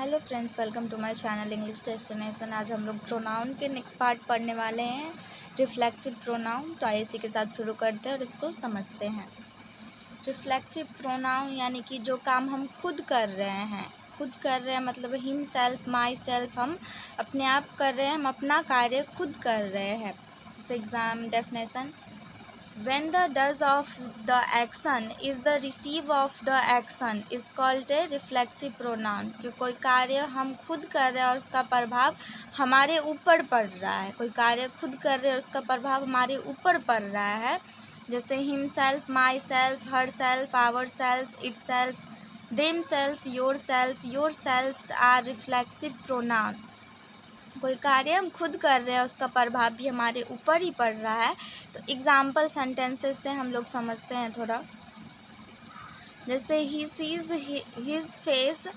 Hello friends, welcome to my channel English destination. आज हम लोग प्रोनाउन के नेक्स्ट पार्ट पढ़ने वाले हैं, रिफ्लेक्सिव प्रोनाउन। तो आइए इसी के साथ शुरू करते हैं और इसको समझते हैं। रिफ्लेक्सिव प्रोनाउन यानी कि जो काम हम खुद कर रहे हैं मतलब हिम सेल्फ, माई सेल्फ, हम अपने आप कर रहे हैं, हम अपना कार्य खुद कर रहे हैं। Exam definition: when the does of the action is the receive of the action is called a reflexive pronoun। कि कोई कार्य हम खुद कर रहे हैं और उसका प्रभाव हमारे ऊपर पड़ रहा है। कोई कार्य खुद कर रहे हैं और उसका प्रभाव हमारे ऊपर पड़ रहा है। जैसे himself, myself, herself, our self, itself, them self, yourselves are reflexive pronoun. कोई कार्य हम खुद कर रहे हैं, उसका प्रभाव भी हमारे ऊपर ही पड़ रहा है। तो एग्जाम्पल सेंटेंसेस से हम लोग समझते हैं थोड़ा। जैसे he sees his face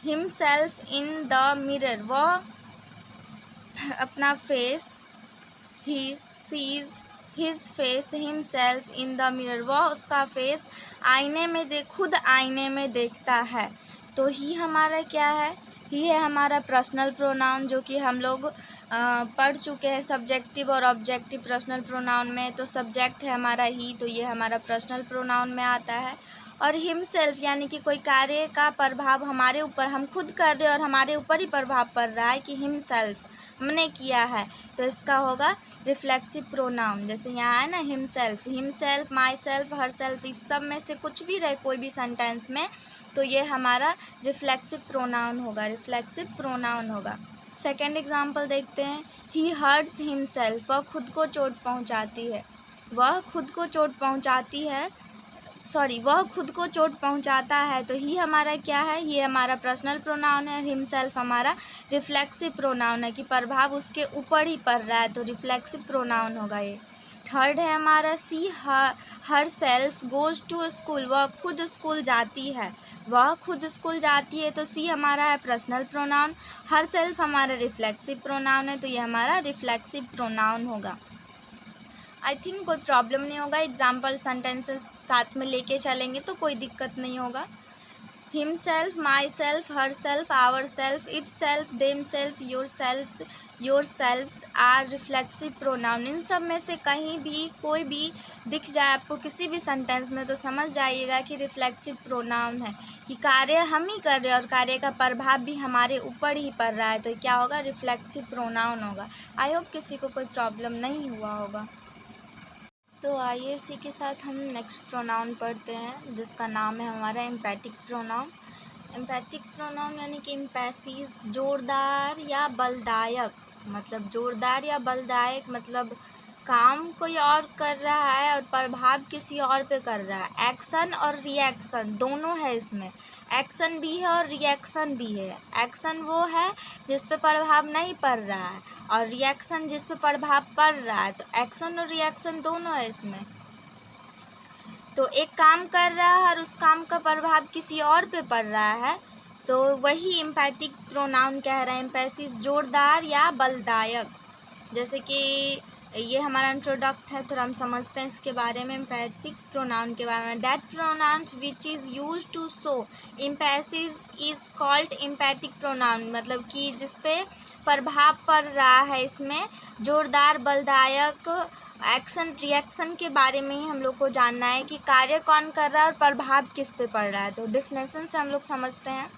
himself in the mirror. वह अपना face, he sees his face himself in the mirror. वह उसका फेस आईने में खुद आईने में देखता है। तो ही हमारा क्या है? ही है हमारा पर्सनल प्रोनाउन, जो कि हम लोग पढ़ चुके हैं सब्जेक्टिव और ऑब्जेक्टिव पर्सनल प्रोनाउन में। तो सब्जेक्ट है हमारा ही, तो ये हमारा पर्सनल प्रोनाउन में आता है। और हिमसेल्फ यानी कि कोई कार्य का प्रभाव हमारे ऊपर, हम खुद कर रहे हैं और हमारे ऊपर ही प्रभाव पड़ रहा है कि हिमसेल्फ हमने किया है, तो इसका होगा रिफ्लेक्सिव प्रोनाउन। जैसे यहाँ है ना himself, myself, her self, इस सब में से कुछ भी रहे कोई भी सेंटेंस में, तो ये हमारा रिफ्लेक्सिव प्रोनाउन होगा। सेकेंड एग्जाम्पल देखते हैं। ही हर्ट्स हिमसेल्फ। वह खुद को चोट पहुंचाता है। तो ही हमारा क्या है? ये हमारा पर्सनल प्रोनाउन है। हिमसेल्फ हमारा रिफ्लेक्सिव प्रोनाउन है कि प्रभाव उसके ऊपर ही पड़ रहा है, तो रिफ्लेक्सिव प्रोनाउन होगा ये। थर्ड है हमारा she herself goes to school. वह खुद स्कूल जाती है, तो सी हमारा है पर्सनल प्रोनाउन। हर सेल्फ हमारा रिफ्लेक्सिव प्रोनाउन है, तो ये हमारा रिफ्लेक्सिव प्रोनाउन होगा। आई थिंक कोई प्रॉब्लम नहीं होगा। एग्जाम्पल सेंटेंसेस साथ में लेके चलेंगे तो कोई दिक्कत नहीं होगा। Himself, myself, herself, our self, itself, them self, yourselves are reflexive pronoun. इन सब में से कहीं भी कोई भी दिख जाए आपको किसी भी सेंटेंस में, तो समझ जाइएगा कि रिफ्लेक्सिव प्रोनाउन है, कि कार्य हम ही कर रहे हैं और कार्य का प्रभाव भी हमारे ऊपर ही पड़ रहा है, तो क्या होगा? रिफ्लेक्सिव प्रोनाउन होगा। आई होप किसी को कोई प्रॉब्लम नहीं हुआ होगा। तो आइए इसी के साथ हम नेक्स्ट प्रोनाउन पढ़ते हैं, जिसका नाम है हमारा एम्पैथिक प्रोनाउन। एम्पैथिक प्रोनाउन यानी कि एम्पैसिस, जोरदार या बलदायक, मतलब काम कोई और कर रहा है और प्रभाव किसी और पे कर रहा है। एक्शन और रिएक्शन दोनों है इसमें। एक्शन भी है और रिएक्शन भी है। एक्शन वो है जिस पे प्रभाव नहीं पड़ रहा है, और रिएक्शन जिस पे प्रभाव पड़ रहा है। तो एक्शन और रिएक्शन दोनों है इसमें। तो एक काम कर रहा है और उस काम का प्रभाव किसी और पे पड़ रहा है, तो वही एम्पैथिक प्रोनाउन कह रहे हैं। एम्पैसिस जोरदार या बलदायक। जैसे कि ये हमारा इंट्रोडक्ट है, थोड़ा हम समझते हैं इसके बारे में, एम्पैथिक प्रोनाउन के बारे में। That pronouns which is use to show emphasis is called emphatic pronoun. मतलब कि जिस पे प्रभाव पड़ रहा है, इसमें जोरदार, बलदायक, एक्शन, रिएक्शन के बारे में ही हम लोग को जानना है कि कार्य कौन कर रहा है और प्रभाव किस पे पड़ रहा है। तो डेफिनेशन से हम लोग समझते हैं।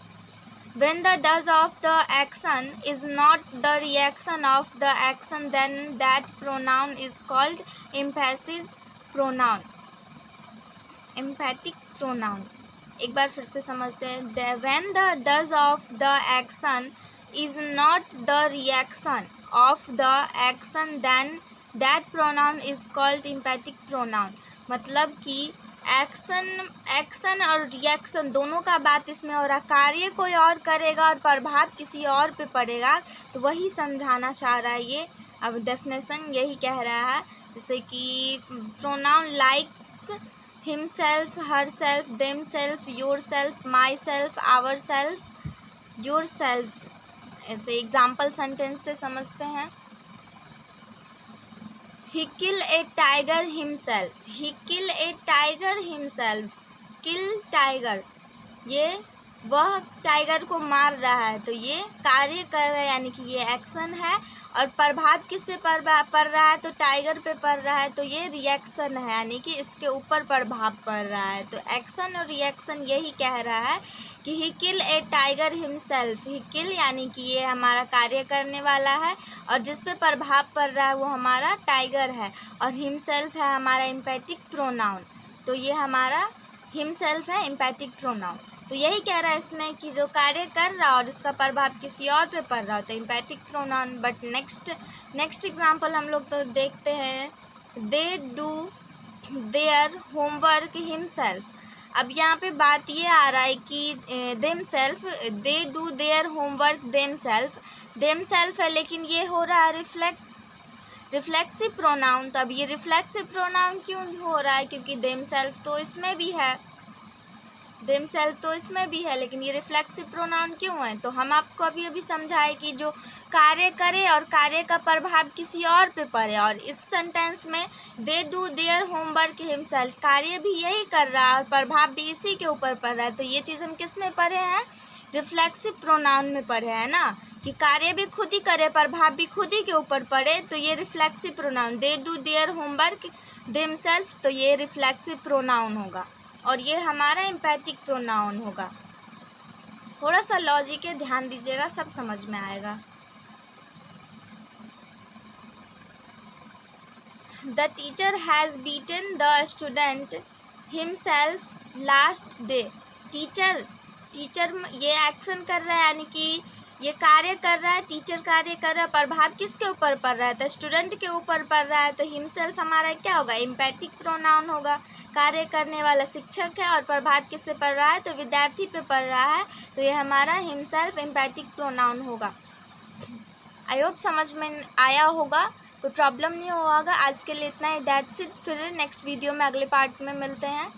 When the does of the action is not the reaction of the action, then that pronoun is called emphatic pronoun। emphatic pronoun एक बार फिर से समझते हैं। When the does of the action is not the reaction of the action, then that pronoun is called emphatic pronoun। मतलब कि action और reaction दोनों का बात इसमें हो रहा। कार्य कोई और करेगा और प्रभाव किसी और पे पड़ेगा, तो वही समझाना चाह रहा है ये। अब डेफिनेशन यही कह रहा है, जैसे कि pronoun likes himself, herself, them self, yourself, myself, ourself, yourselves. ऐसे एग्जाम्पल सेंटेंस से समझते हैं। He kill a tiger himself। Kill tiger, ये वह टाइगर को मार रहा है, तो ये कार्य कर रहा है यानी कि ये एक्शन है। और प्रभाव किससे पड़ रहा है, तो टाइगर पे पड़ रहा है, तो ये रिएक्शन है यानी कि इसके ऊपर प्रभाव पड़ रहा है। तो एक्शन और रिएक्शन यही कह रहा है कि ही किल ए टाइगर हिमसेल्फ। ही किल यानी कि ये हमारा कार्य करने वाला है और जिस पे प्रभाव पड़ रहा है वो हमारा टाइगर है, और हिमसेल्फ है हमारा एम्पैथिक प्रोनाउन। तो ये हमारा हिमसेल्फ है एम्पैथिक प्रोनाउन। तो यही कह रहा है इसमें कि जो कार्य कर रहा और उसका प्रभाव किसी और पे पड़ रहा हो तो emphatic pronoun. But next example हम लोग तो देखते हैं, they do their homework himself. अब यहाँ पे बात ये आ रहा है कि themself, they do their homework themself है, लेकिन ये हो रहा है रिफ्लेक्सिव प्रोनाउन। तो अब ये रिफ्लेक्सिव प्रोनाउन क्यों हो रहा है, क्योंकि देमसेल्फ तो इसमें भी है, लेकिन ये रिफ्लेक्सिव प्रोनाउन क्यों है। तो हम आपको अभी समझाए कि जो कार्य करे और कार्य का प्रभाव किसी और पे पड़े, और इस सेंटेंस में दे डू देयर होमवर्क हिमसेल्फ, कार्य भी यही कर रहा है और प्रभाव भी इसी के ऊपर पड़ रहा है। तो ये चीज़ हम किस में पढ़े हैं, रिफ्लेक्सिव प्रोनाउन में पढ़े हैं ना, कि कार्य भी खुद ही करे प्रभाव भी खुद ही के ऊपर पड़े। तो ये reflexive pronoun, they do their homework themself, तो ये रिफ्लेक्सिव प्रोनाउन होगा और ये हमारा एम्पैथिक प्रोनाउन होगा। थोड़ा सा लॉजिक है, ध्यान दीजिएगा, सब समझ में आएगा। The teacher has beaten the student himself last day. Teacher ये एक्शन कर रहा है यानी कि ये कार्य कर रहा है, टीचर कार्य कर रहा है, प्रभाव किसके ऊपर पड़ रहा है, तो स्टूडेंट के ऊपर पड़ रहा है। तो हिमसेल्फ हमारा क्या होगा, एम्पैथिक प्रोनाउन होगा। कार्य करने वाला शिक्षक है और प्रभाव किससे पड़ रहा है, तो विद्यार्थी पे पड़ रहा है, तो ये हमारा हिमसेल्फ एम्पैथिक प्रोनाउन होगा। आई होप समझ में आया होगा, कोई प्रॉब्लम नहीं होगा। आज के लिए इतना ही, दैट्स इट। फिर नेक्स्ट वीडियो में अगले पार्ट में मिलते हैं।